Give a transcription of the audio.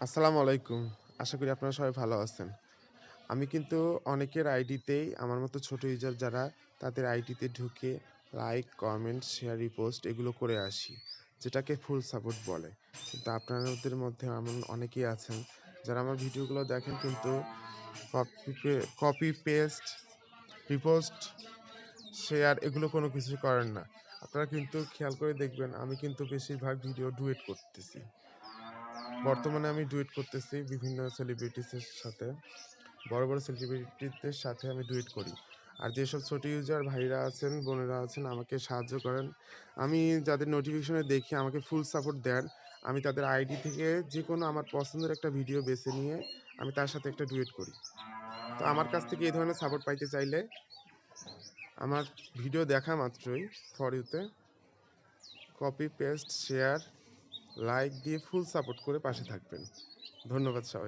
আসসালামু আলাইকুম। আশা করি আপনারা সবাই ভালো আছেন। আমি কিন্তু অনেকের আইডিতেই আমার মতো ছোট ইউজার যারা তাদের আইডিতে ঢুকে লাইক, কমেন্ট, শেয়ার, রিপোস্ট এগুলো করে আসি। যেটাকে ফুল সাপোর্ট বলে। কিন্তু আপনাদের মধ্যে এমন অনেকেই আছেন যারা আমার ভিডিওগুলো দেখেন কিন্তু কপি পেস্ট, রিপোস্ট, শেয়ার এগুলো কোনো কিছুই করেন না। আপনারা কিন্তু খেয়াল করে দেখবেন আমি কিন্তু বেশিরভাগ ভিডিও ডুয়েট করতেছি। বর্তমানে আমি ডুয়েট করতেছি বিভিন্ন সেলিব্রিটিসের সাথে। বড়, বড় সেলিব্রিটিদের সাথে আমি ডুয়েট করি। আর যেসব ছোট ইউজার ভাইরা আছেন, বোনেরা আছেন আমাকে সাহায্য করেন। আমি যাদের নোটিফিকেশনে দেখি আমাকে ফুল সাপোর্ট দেন। আমি তাদের আইডি থেকে যেকোনো আমার পছন্দের একটা ভিডিও বেছে নিয়ে আমি তার সাথে একটা ডুয়েট করি। তো আমার কাছ থেকে এই ধরনের সাপোর্ট পাইতে চাইলে আমার ভিডিও দেখা মাত্রই ফর ইউ তে কপি, পেস্ট, শেয়ার, লাইক দিয়ে ফুল সাপোর্ট করে পাশে থাকবেন। ধন্যবাদ সবাইকে।